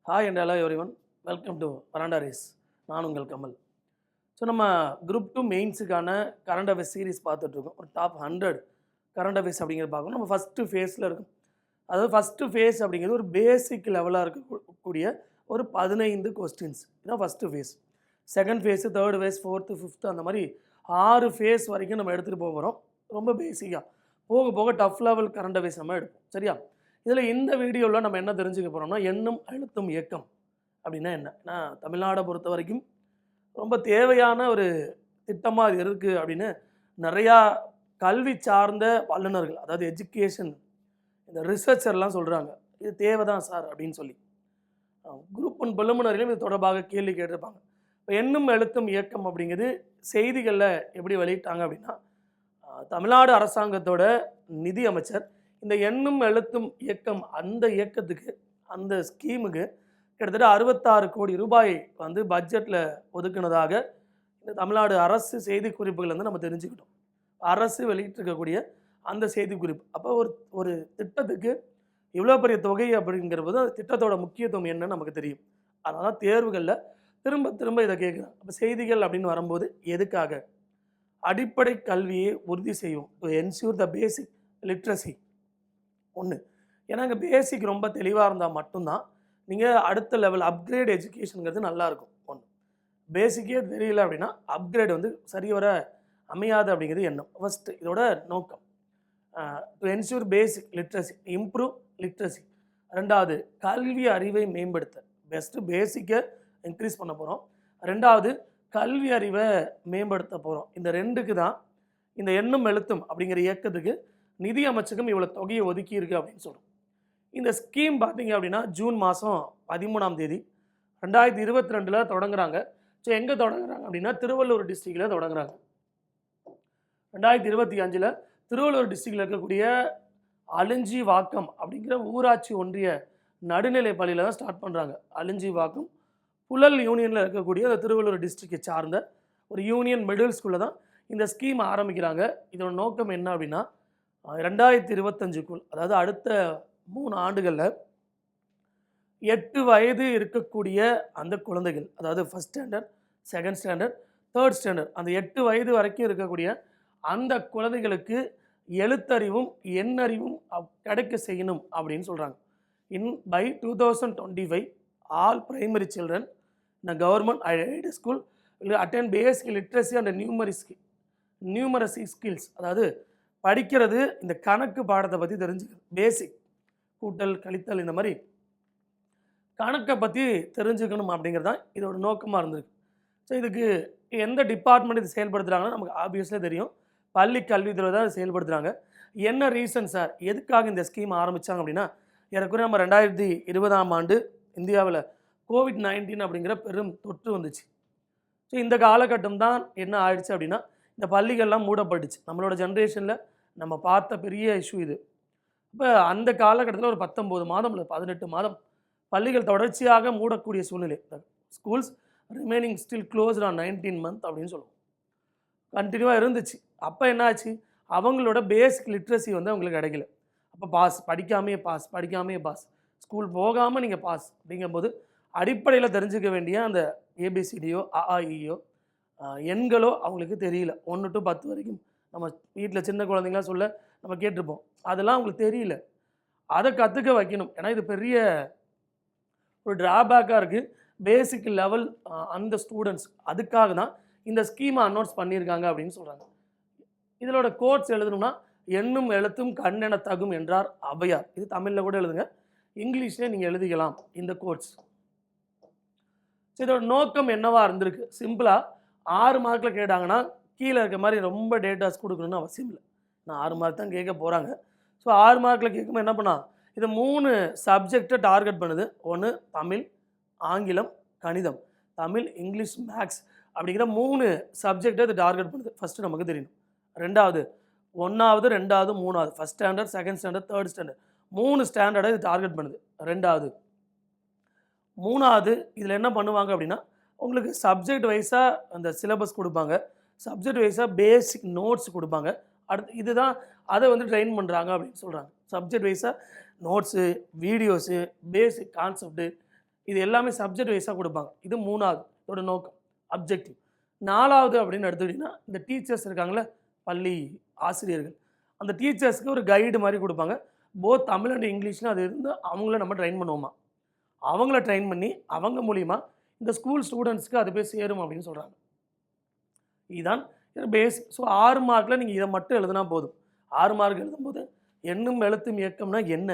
Hi and hello everyone. Welcome to Veranda RACE. நான் உங்கள் Kamal. So நம்ம குரூப் 2 மெயின்ஸுக்கான கரண்ட் அஃபேர்ஸ் சீரிஸ் பார்த்துட்ருக்கோம். ஒரு டாப் 100 கரண்ட் அஃபேர்ஸ் அப்படிங்கிறது பார்க்கணும். நம்ம ஃபஸ்ட்டு ஃபேஸில் இருக்கும். அதாவது ஃபஸ்ட்டு ஃபேஸ் அப்படிங்கிறது ஒரு பேசிக் லெவலாக இருக்கக்கூடிய ஒரு 15 கொஸ்டின்ஸ். இதுதான் first phase. Second phase, third phase, fourth, fifth அந்த மாதிரி 6 ஃபேஸ் வரைக்கும் நம்ம எடுத்துகிட்டு போக போகிறோம். ரொம்ப பேசிக்காக போக போக டஃப் லெவல் கரண்ட் அஃபேர்ஸ் நம்ம எடுப்போம். சரியா? இதில் இந்த வீடியோவில் நம்ம என்ன தெரிஞ்சுக்க போகிறோம்னா, எண்ணும் அழுத்தும் இயக்கம் அப்படின்னா என்ன? ஏன்னா தமிழ்நாடை பொறுத்த வரைக்கும் ரொம்ப தேவையான ஒரு திட்டமாக அது இருக்குது அப்படின்னு நிறையா கல்வி சார்ந்த வல்லுநர்கள், அதாவது எஜுகேஷன் இந்த ரிசர்ச்சர்லாம் சொல்கிறாங்க, இது தேவை தான் சார் அப்படின்னு சொல்லி. குரூப் 1 பிலிமினரிலையும் இது தொடர்பாக கேள்வி கேட்டிருப்பாங்க. இப்போ எண்ணும் எழுத்தும் இயக்கம் அப்படிங்கிறது செய்திகளில் எப்படி வெளியிட்டாங்க அப்படின்னா, தமிழ்நாடு அரசாங்கத்தோட நிதி அமைச்சர் இந்த எண்ணும் எழுத்தும் இயக்கம் அந்த இயக்கத்துக்கு, அந்த ஸ்கீமுக்கு கிட்டத்தட்ட 66 கோடி ரூபாய் வந்து பட்ஜெட்டில் ஒதுக்குனதாக இந்த தமிழ்நாடு அரசு செய்திக்குறிப்புகள் வந்து நம்ம தெரிஞ்சுக்கிட்டோம். அரசு வெளியிட்டிருக்கக்கூடிய அந்த செய்திக்குறிப்பு. அப்போ ஒரு திட்டத்துக்கு இவ்வளோ பெரிய தொகை அப்படிங்கிறபோது அந்த திட்டத்தோட முக்கியத்துவம் என்னன்னு நமக்கு தெரியும். அதனால தேர்வுகளில் திரும்ப திரும்ப இதை கேட்குறாங்க. அப்போ செய்திகள் அப்படின்னு வரும்போது எதுக்காக? அடிப்படை கல்வியை உறுதி செய்யும், to ensure the basic literacy. ஒன்று, ஏன்னா இங்கே பேசிக் ரொம்ப தெளிவாக இருந்தால் மட்டும்தான் நீங்கள் அடுத்த லெவல் அப்கிரேட் எஜுகேஷனுங்கிறது நல்லாயிருக்கும். ஒன்று, பேசிக்கே தெரியல அப்படின்னா அப்கிரேட் வந்து சரிவர அமையாது அப்படிங்கிறது எண்ணம். ஃபஸ்ட்டு இதோட நோக்கம் to ensure basic literacy, improve literacy. ரெண்டாவது, கல்வி அறிவை மேம்படுத்த, பெஸ்ட்டு பேசிக்கை இன்க்ரீஸ் பண்ண போகிறோம். ரெண்டாவது, கல்வி அறிவை மேம்படுத்த போகிறோம். இந்த ரெண்டுக்கு தான் இந்த எண்ணும் எழுத்தும் அப்படிங்கிற இயக்கத்துக்கு நிதி அமைச்சகம் இவ்வளோ தொகையை ஒதுக்கி இருக்குது அப்படின்னு சொல்கிறோம். இந்த ஸ்கீம் பார்த்தீங்க அப்படின்னா ஜூன் மாதம் 13ஆம் தேதி 2022 தொடங்குறாங்க. ஸோ எங்கே தொடங்குறாங்க அப்படின்னா திருவள்ளூர் டிஸ்ட்ரிக்டில் தொடங்குறாங்க. 2025 திருவள்ளூர் டிஸ்ட்ரிக்டில் இருக்கக்கூடிய அழிஞ்சி வாக்கம் அப்படிங்கிற ஊராட்சி ஒன்றிய நடுநிலை பள்ளியில் தான் ஸ்டார்ட் பண்ணுறாங்க. அழிஞ்சி வாக்கம் புழல் யூனியனில் இருக்கக்கூடிய அந்த திருவள்ளூர் டிஸ்ட்ரிக்டை சார்ந்த ஒரு யூனியன் மிடில் ஸ்கூலில் தான் இந்த ஸ்கீம் ஆரம்பிக்கிறாங்க. இதோட நோக்கம் என்ன அப்படின்னா, 2025க்குள், அதாவது அடுத்த 3 ஆண்டுகளில் 8 வயது இருக்கக்கூடிய அந்த குழந்தைகள், அதாவது first standard, second standard, third standard, அந்த 8 வயது வரைக்கும் இருக்கக்கூடிய அந்த குழந்தைகளுக்கு எழுத்தறிவும் எண்ணறிவும் கிடைக்க செய்யணும் அப்படின்னு சொல்கிறாங்க. By 2025 all primary children in a government aided school will attend basic literacy and numeracy skills. அதாவது படிக்கிறது, இந்த கணக்கு பாடத்தை பற்றி தெரிஞ்சுக்கிறது, பேசிக் கூட்டல் கழித்தல் இந்த மாதிரி கணக்கை பற்றி தெரிஞ்சுக்கணும் அப்படிங்கிறது தான் இதோட நோக்கமாக இருந்திருக்கு. ஸோ இதுக்கு எந்த டிபார்ட்மெண்ட் இது செயல்படுத்துகிறாங்கன்னா நமக்கு ஆப்வியஸ்லியாக தெரியும், பள்ளி கல்வித்துறை தான் செயல்படுத்துகிறாங்க. என்ன ரீசன் சார், எதுக்காக இந்த ஸ்கீம் ஆரம்பித்தாங்க அப்படின்னா, ஏறக்குறைய நம்ம 2020ஆம் ஆண்டு இந்தியாவில் COVID-19 அப்படிங்கிற பெரும் தொற்று வந்துச்சு. ஸோ இந்த காலகட்டம் தான் என்ன ஆயிடுச்சு அப்படின்னா, இந்த பள்ளிகள்லாம் மூடப்பட்டுச்சு. நம்மளோட ஜென்ரேஷனில் நம்ம பார்த்த பெரிய இஷ்யூ இது. இப்போ அந்த காலகட்டத்தில் ஒரு 19 மாதம் இல்லை 18 மாதம் பள்ளிகள் தொடர்ச்சியாக மூடக்கூடிய சூழ்நிலை. Schools remaining still closed on 19 months அப்படின்னு சொல்லுவோம். கண்டினியூவாக இருந்துச்சு. அப்போ என்ன ஆச்சு, அவங்களோட பேசிக் லிட்ரஸி வந்து அவங்களுக்கு கிடைக்கல. அப்போ படிக்காமையே பாஸ், ஸ்கூல் போகாமல் நீங்கள் பாஸ் அப்படிங்கும்போது அடிப்படையில் தெரிஞ்சுக்க வேண்டிய அந்த ஏபிசிடியோ அஆஇயோ எண்களோ அவங்களுக்கு தெரியல. 1 to 10 வரைக்கும் நம்ம வீட்டில் சின்ன குழந்தைங்களாம் சொல்ல நம்ம கேட்டிருப்போம். அதெல்லாம் அவங்களுக்கு தெரியல. அதை கற்றுக்க வைக்கணும். ஏன்னா இது பெரிய ஒரு ட்ராபேக்காக இருக்குது பேசிக் லெவல் அந்த ஸ்டூடெண்ட்ஸ். அதுக்காக தான் இந்த ஸ்கீமை அனௌன்ஸ் பண்ணியிருக்காங்க அப்படின்னு சொல்கிறாங்க. இதோட கோட்ஸ் எழுதணும்னா, எண்ணும் எழுத்தும் கண்ணென தகும் என்றார் ஔவையார். இது தமிழில் கூட எழுதுங்க, இங்கிலீஷ்லேயே நீங்கள் எழுதிக்கலாம் இந்த கோட்ஸ். ஸோ இதோட நோக்கம் என்னவா இருந்திருக்கு, சிம்பிளாக 6 மார்க்கில் கேட்டாங்கன்னா கீழே இருக்க மாதிரி ரொம்ப டேட்டாஸ் கொடுக்கணும்னு அவசியம் இல்லை. நான் 6 மார்க் தான் கேட்க போகிறாங்க. ஸோ 6 மார்க்கில் கேட்கும்போது என்ன பண்ணா, இது 3 சப்ஜெக்டை டார்கெட் பண்ணுது. ஒன்று தமிழ், ஆங்கிலம், கணிதம். தமிழ், இங்கிலீஷ், மேக்ஸ் அப்படிங்கிற 3 சப்ஜெக்டை இது டார்கெட் பண்ணுது. ஃபஸ்ட்டு நமக்கு தெரியணும். ரெண்டாவது 1வது, 2வது, 3வது, first standard, second standard, third standard 3 ஸ்டாண்டர்டை இது டார்கெட் பண்ணுது. ரெண்டாவது. மூணாவது, இதில் என்ன பண்ணுவாங்க அப்படின்னா, உங்களுக்கு சப்ஜெக்ட் வைஸாக அந்த சிலபஸ் கொடுப்பாங்க, சப்ஜெக்ட் வைஸாக பேசிக் நோட்ஸ் கொடுப்பாங்க. அடுத்து இதுதான் அதை வந்து ட்ரெயின் பண்ணுறாங்க அப்படின்னு சொல்கிறாங்க. சப்ஜெக்ட் வைஸாக நோட்ஸு, வீடியோஸு, பேசிக் கான்செப்ட்டு இது எல்லாமே சப்ஜெக்ட் வைஸாக கொடுப்பாங்க. இது 3வது இதோட நோக்கம், அப்ஜெக்டிவ். 4வது அப்படின்னு எடுத்துக்கிட்டிங்கன்னா இந்த டீச்சர்ஸ் இருக்காங்களே, பள்ளி ஆசிரியர்கள், அந்த டீச்சர்ஸ்க்கு ஒரு கைடு மாதிரி கொடுப்பாங்க. போத் தமிழ் அண்ட் இங்கிலீஷ்னு அது இருந்து அவங்கள நம்ம ட்ரெயின் பண்ணுவோமா, அவங்கள ட்ரெயின் பண்ணி அவங்க மூலிமா இந்த ஸ்கூல் ஸ்டூடெண்ட்ஸ்க்கு அது போய் சேரும் அப்படின்னு சொல்கிறாங்க. இதுதான் பேஸ். ஸோ 6 மார்க்கில் நீங்கள் இதை மட்டும் எழுதுனா போதும். 6 மார்க் எழுதும்போது எண்ணும் எழுத்தும் இயக்கம்னா என்ன,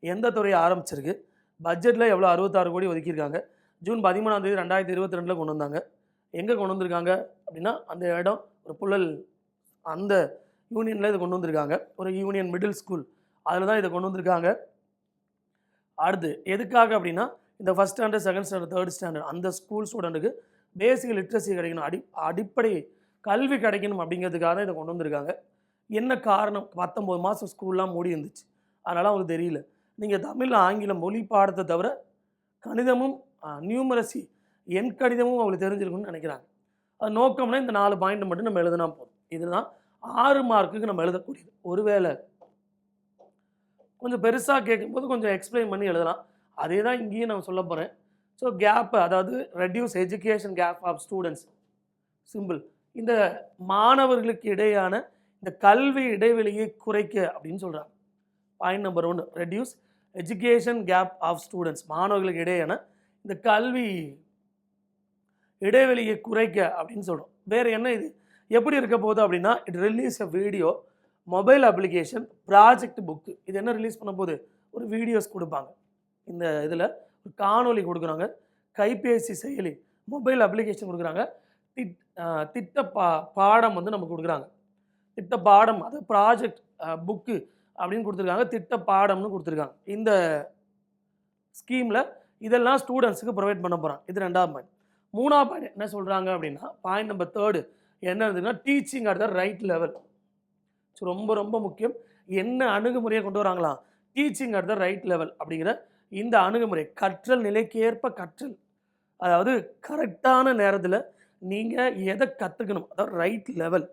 எந்த துறையை ஆரம்பிச்சிருக்கு, பட்ஜெட்டில் எவ்வளோ 66 கோடி ஒதுக்கியிருக்காங்க, ஜூன் 13ஆம் தேதி 2022 கொண்டு வந்தாங்க. எங்கே கொண்டு வந்திருக்காங்க அப்படின்னா அந்த இடம் ஒரு புழல், அந்த யூனியனில் இதை கொண்டு வந்திருக்காங்க. ஒரு யூனியன் மிடில் ஸ்கூல், அதில் தான் இதை கொண்டு வந்திருக்காங்க. அடுத்து எதுக்காக அப்படின்னா இந்த first standard, second standard, third standard அந்த ஸ்கூல் ஸ்டூடெண்ட்டுக்கு பேசிக் லிட்ரஸி கிடைக்கணும், அடிப்படை கல்வி கிடைக்கணும் அப்படிங்கிறதுக்காக தான் இதை கொண்டு வந்திருக்காங்க. என்ன காரணம், 19 மாதம் ஸ்கூல்லாம் மூடி இருந்துச்சு, அதனால் அவங்களுக்கு தெரியல. நீங்கள் தமிழ் ஆங்கிலம் மொழி பாடத்தை தவிர கணிதமும் நியூமரசி எண் கணிதமும் அவங்களுக்கு தெரிஞ்சிருக்குன்னு நினைக்கிறாங்க. அது நோக்கம்னா இந்த 4 பாயிண்ட் மட்டும் நம்ம எழுதினா போதும். இதுதான் 6 மார்க்குக்கு நம்ம எழுதக்கூடியது. ஒருவேளை கொஞ்சம் பெருசாக கேட்கும்போது கொஞ்சம் எக்ஸ்பிளைன் பண்ணி எழுதலாம். அதே தான் இங்கேயும் நான் சொல்ல போகிறேன். ஸோ கேப்பு, அதாவது reduce education gap of students, simple. இந்த மாணவர்களுக்கு இடையான இந்த கல்வி இடைவெளியை குறைக்க அப்படின்னு சொல்கிறாங்க. Point number 1, reduce education gap of students, மாணவர்களுக்கு இடையான இந்த கல்வி இடைவெளியை குறைக்க அப்படின்னு சொல்கிறோம். வேறு என்ன இது எப்படி இருக்க போகுது அப்படின்னா, it release a video, mobile application, project book. இது என்ன ரிலீஸ் பண்ண போது, ஒரு வீடியோஸ் கொடுப்பாங்க. இந்த இதில் ஒரு காணொலி கொடுக்குறாங்க, கைபேசி செயலி, மொபைல் அப்ளிகேஷன் கொடுக்குறாங்க, திட்ட பாடம் வந்து நமக்கு கொடுக்குறாங்க. திட்ட பாடம், அது ப்ராஜெக்ட் புக்கு அப்படின்னு கொடுத்துருக்காங்க, திட்ட பாடம்னு கொடுத்துருக்காங்க. இந்த ஸ்கீமில் இதெல்லாம் ஸ்டூடெண்ட்ஸுக்கு ப்ரொவைட் பண்ண போகிறாங்க. இது 2வது பாயிண்ட். 3வது பாயிண்ட் என்ன சொல்கிறாங்க அப்படின்னா, பாயிண்ட் நம்பர் 3 என்ன இருந்ததுன்னா, teaching at the right level. So ரொம்ப ரொம்ப முக்கியம். என்ன அணுகுமுறையை கொண்டு வராங்களாம், teaching at the right level அப்படிங்கிற இந்த அணுகுமுறை, கற்றல் நிலைக்கேற்ப கற்றல். அதாவது கரெக்டான நேரத்தில் நீங்கள் எதை கற்றுக்கணும், அதாவது ரைட் லெவல்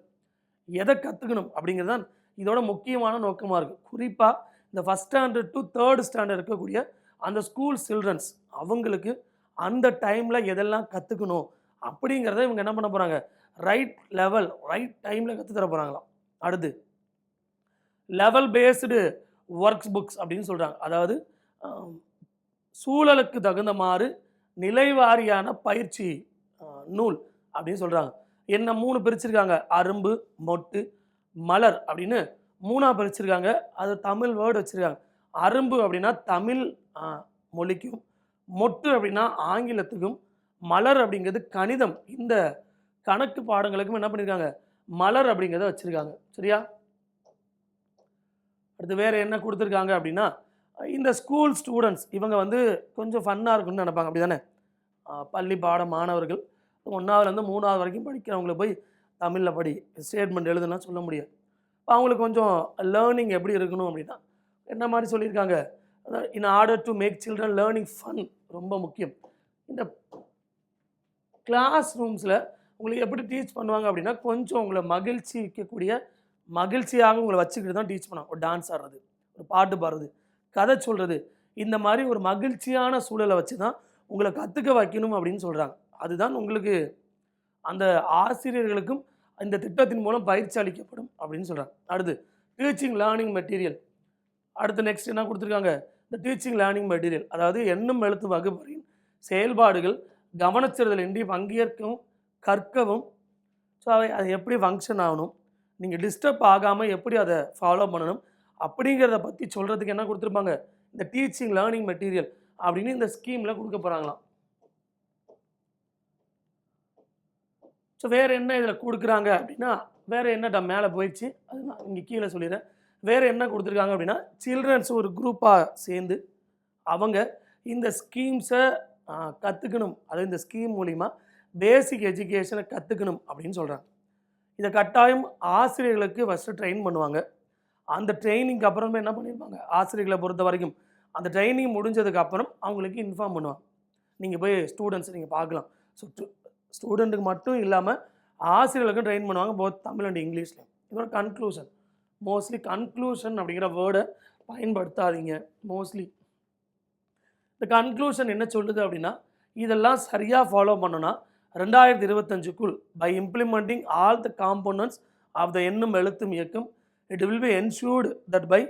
எதை கற்றுக்கணும் அப்படிங்கிறது தான் இதோட முக்கியமான நோக்கமாக இருக்குது. குறிப்பாக இந்த first standard to third standard இருக்கக்கூடிய அந்த ஸ்கூல் சில்ட்ரன்ஸ், அவங்களுக்கு அந்த டைமில் எதெல்லாம் கற்றுக்கணும் அப்படிங்கிறத இவங்க என்ன பண்ண போகிறாங்க, ரைட் லெவல் ரைட் டைமில் கற்றுத்தர போகிறாங்களாம். அடுத்து லெவல் பேஸ்டு ஒர்க்ஸ் புக்ஸ் அப்படின்னு சொல்கிறாங்க. அதாவது சூழலுக்கு தகுந்தமாறு நிலைவாரியான பயிற்சி நூல் அப்படின்னு சொல்கிறாங்க. என்ன 3 பிரிச்சிருக்காங்க, அரும்பு, மொட்டு, மலர் அப்படின்னு 3ஆக பிரிச்சிருக்காங்க. அது தமிழ் வேர்டு வச்சுருக்காங்க. அரும்பு அப்படின்னா தமிழ் மொழிக்கும், மொட்டு அப்படின்னா ஆங்கிலத்துக்கும், மலர் அப்படிங்கிறது கணிதம், இந்த கணக்கு பாடங்களுக்கும் என்ன பண்ணியிருக்காங்க, மலர் அப்படிங்கிறத வச்சுருக்காங்க. சரியா? அடுத்து வேறு என்ன கொடுத்துருக்காங்க அப்படின்னா, இந்த ஸ்கூல் ஸ்டூடெண்ட்ஸ் இவங்க வந்து கொஞ்சம் ஃபன்னாக இருக்குன்னு நினைப்பாங்க, அப்படி தானே? பள்ளி பாட மாணவர்கள் 1ஆவதுலேருந்து 3ஆவது வரைக்கும் படிக்கிறவங்கள போய் தமிழில் படி, ஸ்டேட்மெண்ட் எழுதுனா சொல்ல முடியாது. அவங்களுக்கு கொஞ்சம் லேர்னிங் எப்படி இருக்கணும் அப்படின்னா என்ன மாதிரி சொல்லியிருக்காங்க, in order to make children learning fun, ரொம்ப முக்கியம். இந்த கிளாஸ் ரூம்ஸில் உங்களுக்கு எப்படி டீச் பண்ணுவாங்க அப்படின்னா, கொஞ்சம் உங்களை மகிழ்ச்சியாக உங்களை வச்சுக்கிட்டு தான் டீச் பண்ணுவாங்க. ஒரு டான்ஸ் ஆடுறது, ஒரு பாட்டு பாடுறது, கதை சொல்கிறது, இந்த மாதிரி ஒரு மகிழ்ச்சியான சூழலை வச்சு தான் உங்களை கற்றுக்க வைக்கணும் அப்படின்னு சொல்கிறாங்க. அதுதான் உங்களுக்கு அந்த ஆசிரியர்களுக்கும் இந்த திட்டத்தின் மூலம் பயிற்சி அளிக்கப்படும் அப்படின்னு சொல்கிறாங்க. அடுத்து டீச்சிங் லேர்னிங் மெட்டீரியல். அடுத்து நெக்ஸ்ட் என்ன கொடுத்துருக்காங்க, இந்த டீச்சிங் லேர்னிங் மெட்டீரியல், அதாவது எண்ணும் எழுத்து வகுப்பறையின் செயல்பாடுகள் கவனச்சிறுதல் இன்றி பங்கேற்கவும் கற்கவும், ஸோ அது எப்படி ஃபங்க்ஷன் ஆகணும், நீங்கள் டிஸ்டர்ப் ஆகாமல் எப்படி அதை ஃபாலோ பண்ணணும் அப்படிங்கிறத பற்றி சொல்கிறதுக்கு என்ன கொடுத்துருப்பாங்க, இந்த டீச்சிங் லேர்னிங் மெட்டீரியல் அப்படின்னு இந்த ஸ்கீமில் கொடுக்க போகிறாங்களாம். ஸோ வேறு என்ன இதில் கொடுக்குறாங்க அப்படின்னா, வேறு என்ன மேலே போயிடுச்சு, அது நான் இங்கே கீழே சொல்லிடுறேன். வேறு என்ன கொடுத்துருக்காங்க அப்படின்னா, சில்ட்ரன்ஸ் ஒரு குரூப்பாக சேர்ந்து அவங்க இந்த ஸ்கீம்ஸை கற்றுக்கணும், அதாவது இந்த ஸ்கீம் மூலிமா பேசிக் எஜுகேஷனை கற்றுக்கணும் அப்படின்னு சொல்கிறாங்க. இதை கட்டாயம் ஆசிரியர்களுக்கு ஃபஸ்ட்டு ட்ரெயின் பண்ணுவாங்க. அந்த ட்ரைனிங்க்கு அப்புறமே என்ன பண்ணியிருப்பாங்க, ஆசிரியர்களை பொறுத்த வரைக்கும் அந்த ட்ரைனிங் முடிஞ்சதுக்கு அப்புறம் அவங்களுக்கு இன்ஃபார்ம் பண்ணுவாங்க. நீங்கள் போய் ஸ்டூடெண்ட்ஸை நீங்கள் பார்க்கலாம். ஸோ ஸ்டூடெண்ட்டுக்கு மட்டும் இல்லாமல் ஆசிரியர்களுக்கும் ட்ரெயின் பண்ணுவாங்க, போத் தமிழ் அண்ட் இங்கிலீஷில். இதோட கன்க்ளூஷன், மோஸ்ட்லி கன்க்ளூஷன் அப்படிங்கிற வேர்டை பயன்படுத்தாதீங்க. மோஸ்ட்லி இந்த கன்க்ளூஷன் என்ன சொல்லுது அப்படின்னா, இதெல்லாம் சரியாக ஃபாலோ பண்ணோன்னா 2025க்குள் by implementing all the components of the Ennum Ezhuthum Iyakkam it will be ensured that by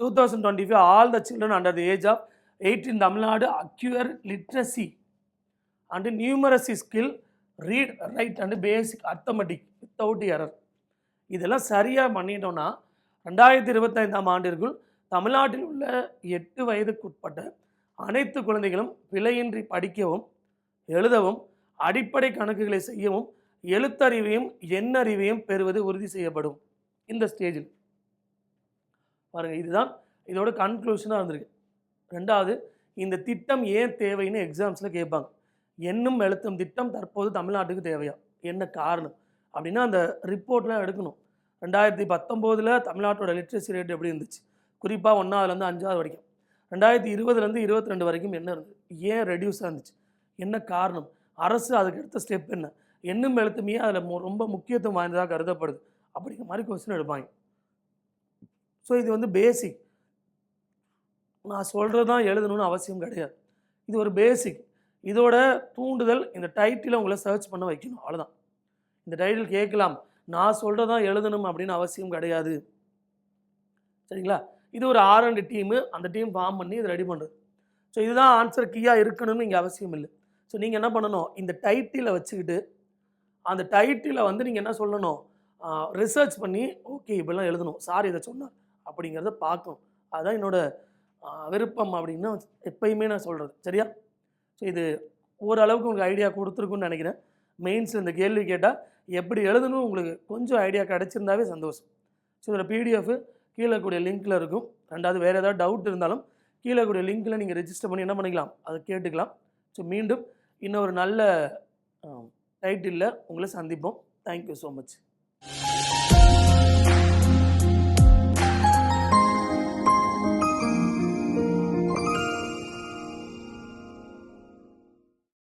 2025 all the children under the age of 8 in Tamil Nadu acquire literacy and numeracy skill read write and basic arithmetic without error. இதெல்லாம் சரியாக பண்ணிட்டோன்னா 2025ஆம் ஆண்டிற்குள் தமிழ்நாட்டில் உள்ள 8 வயதுக்குட்பட்ட அனைத்து குழந்தைகளும் பிழையின்றி படிக்கவும் எழுதவும் அடிப்படை கணக்குகளை செய்யவும் எழுத்தறிவையும் எண்ணறிவையும் பெறுவது உறுதி செய்யப்படும். இந்த ஸ்டேஜில் பாருங்கள், இதுதான் இதோட கன்க்ளூஷனாக இருந்திருக்கு. ரெண்டாவது, இந்த திட்டம் ஏன் தேவைன்னு எக்ஸாம்ஸில் கேட்பாங்க. எண்ணும் எழுத்தும் திட்டம் தற்போது தமிழ்நாட்டுக்கு தேவையா, என்ன காரணம் அப்படின்னா அந்த ரிப்போர்ட்லாம் எடுக்கணும். 2019 தமிழ்நாட்டோட லிட்ரஸி ரேட் எப்படி இருந்துச்சு, குறிப்பாக 1ஆவதுலேருந்து 5ஆவது வரைக்கும், 2020லேருந்து 22 வரைக்கும் என்ன இருந்தது, ஏன் ரெடியூஸாக இருந்துச்சு, என்ன காரணம், அரசு அதுக்கு எடுத்த ஸ்டெப் என்ன, எண்ணும் எழுத்துமே அதில் ரொம்ப முக்கியத்துவம் வாய்ந்ததாக கருதப்படுது அப்படிங்கிற மாதிரி கொஸ்டின் எடுப்பாங்க. ஸோ இது வந்து பேசிக், நான் சொல்கிறது தான் எழுதணும்னு அவசியம் கிடையாது. இது ஒரு பேசிக். இதோட தூண்டுதல் இந்த டைட்டிலை உங்களை சர்ச் பண்ண வைக்கணும், அவ்வளோதான். இந்த டைட்டில் கேட்கலாம், நான் சொல்கிறது தான் எழுதணும் அப்படின்னு அவசியம் கிடையாது. சரிங்களா? இது ஒரு R&D டீமு, அந்த டீம் ஃபார்ம் பண்ணி இதை ரெடி பண்ணுறது. ஸோ இதுதான் ஆன்சர் கீயாக இருக்கணும்னு இங்கே அவசியம் இல்லை. ஸோ நீங்கள் என்ன பண்ணணும், இந்த டைட்டிலை வச்சுக்கிட்டு அந்த டைட்டிலை வந்து நீங்கள் என்ன சொல்லணும், ரிசர்ச் பண்ணி ஓகே இப்படிலாம் எழுதணும், சார் இதை சொன்னார் அப்படிங்கிறத பார்க்கணும். அதுதான் என்னோடய விருப்பம் அப்படின்னு எப்பயுமே நான் சொல்கிறது. சரியா? ஸோ இது ஓரளவுக்கு உங்களுக்கு ஐடியா கொடுத்துருக்குன்னு நினைக்கிறேன். மெயின்ஸில் இந்த கேள்வி கேட்டால் எப்படி எழுதணும் உங்களுக்கு கொஞ்சம் ஐடியா கிடச்சிருந்தாவே சந்தோஷம். ஸோ இதில் பிடிஎஃப் கீழே கூடிய லிங்க்கில் இருக்கும். ரெண்டாவது வேறு ஏதாவது டவுட் இருந்தாலும் கீழே கூடிய லிங்க்கில் நீங்கள் ரெஜிஸ்டர் பண்ணி என்ன பண்ணிக்கலாம், அதை கேட்டுக்கலாம். ஸோ மீண்டும் இன்னொரு நல்ல டைட்டிலில் உங்களை சந்திப்போம். Thank you so much.